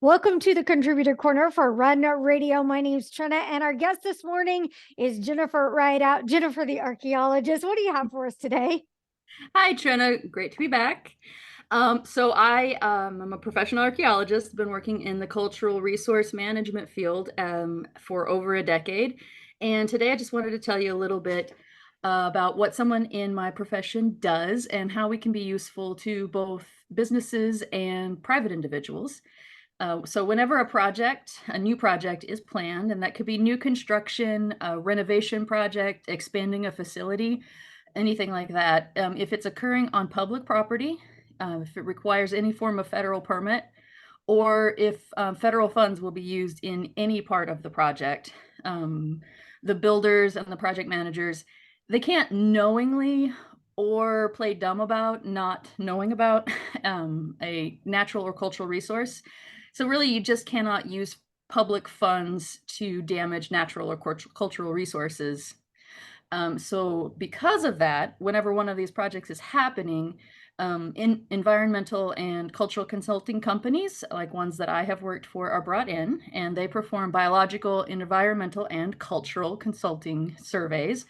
Welcome to the Contributor Corner for Rideout Radio. My name is Trina, and our guest this morning is Jennifer Rideout, Jennifer the archaeologist. What do you have for us today? Hi, Trina. Great to be back. So I'm a professional archaeologist, been working in the cultural resource management field for over a decade. And today I just wanted to tell you a little bit about what someone in my profession does and how we can be useful to both businesses and private individuals. So whenever a new project is planned, and that could be new construction, a renovation project, expanding a facility, anything like that, if it's occurring on public property, if it requires any form of federal permit, or if federal funds will be used in any part of the project, the builders and the project managers, they can't knowingly or play dumb about not knowing about a natural or cultural resource. So really, you just cannot use public funds to damage natural or cultural resources. So because of that, whenever one of these projects is happening, in environmental and cultural consulting companies, like ones that I have worked for, are brought in, and they perform biological, environmental, and cultural consulting surveys.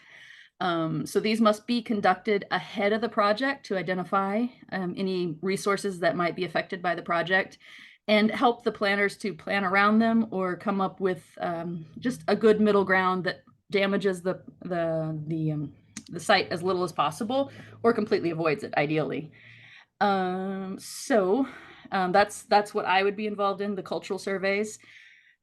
So these must be conducted ahead of the project to identify any resources that might be affected by the project and help the planners to plan around them or come up with just a good middle ground that damages the site as little as possible or completely avoids it, ideally. That's what I would be involved in, the cultural surveys.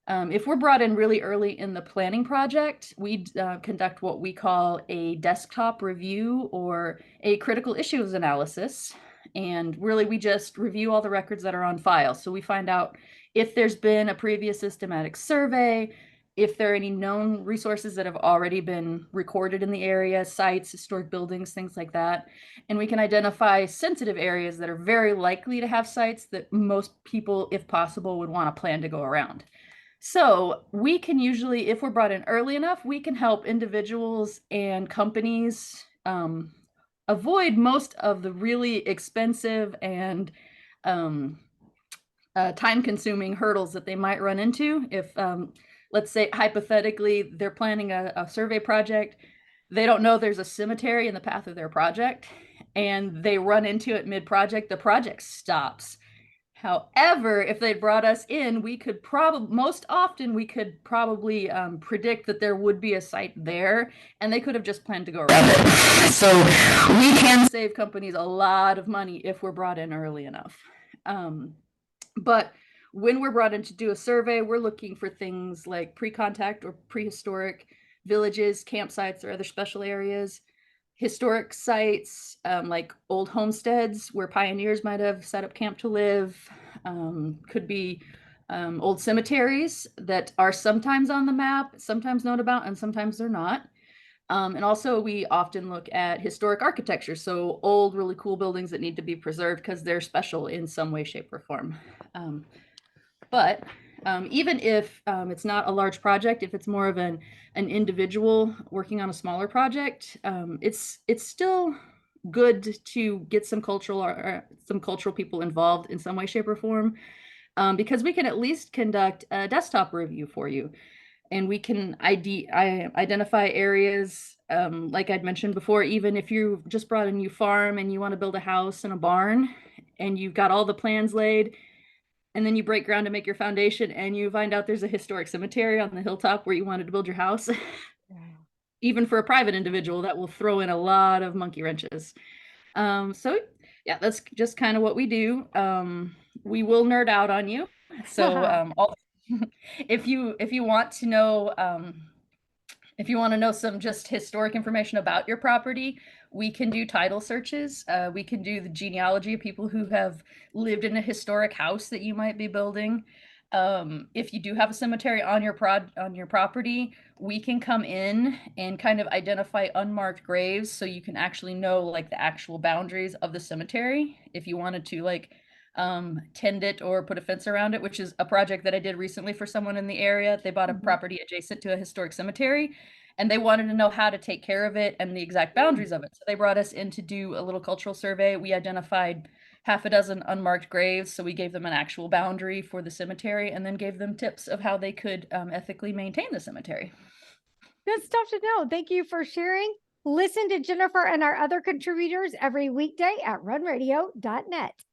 If we're brought in really early in the planning project, we conduct what we call a desktop review or a critical issues analysis. And really, we just review all the records that are on file. So we find out if there's been a previous systematic survey, if there are any known resources that have already been recorded in the area, sites, historic buildings, things like that. And we can identify sensitive areas that are very likely to have sites that most people, if possible, would want to plan to go around. So we can usually, if we're brought in early enough, we can help individuals and companies avoid most of the really expensive and time-consuming hurdles that they might run into. If, let's say, hypothetically, they're planning a survey project, they don't know there's a cemetery in the path of their project, and they run into it mid-project, the project stops. However, if they brought us in, we could most often we could probably predict that there would be a site there, and they could have just planned to go around it. So we can save companies a lot of money if we're brought in early enough. But when we're brought in to do a survey, we're looking for things like pre-contact or prehistoric villages, campsites, or other special areas, historic sites, like old homesteads where pioneers might have set up camp to live, could be old cemeteries that are sometimes on the map, sometimes known about, and sometimes they're not. And also, we often look at historic architecture, so old, really cool buildings that need to be preserved because they're special in some way, shape, or form. But even if it's not a large project, if it's more of an individual working on a smaller project, it's still good to get some cultural people involved in some way, shape, or form, because we can at least conduct a desktop review for you, and we can identify areas, like I'd mentioned before. Even if you just brought a new farm and you want to build a house and a barn, and you've got all the plans laid, and then you break ground to make your foundation and you find out there's a historic cemetery on the hilltop where you wanted to build your house. Even for a private individual, that will throw in a lot of monkey wrenches. So yeah, that's just kind of what we do. We will nerd out on you. So if you want to know, if you want to know some just historic information about your property, we can do title searches. We can do the genealogy of people who have lived in a historic house that you might be building. If you do have a cemetery on your property, we can come in and kind of identify unmarked graves so you can actually know like the actual boundaries of the cemetery if you wanted to like tend it or put a fence around it, which is a project that I did recently for someone in the area. They bought a property adjacent to a historic cemetery, and they wanted to know how to take care of it and the exact boundaries of it. So they brought us in to do a little cultural survey. We identified half a dozen unmarked graves. So we gave them an actual boundary for the cemetery and then gave them tips of how they could ethically maintain the cemetery. Good stuff to know. Thank you for sharing. Listen to Jennifer and our other contributors every weekday at runradio.net.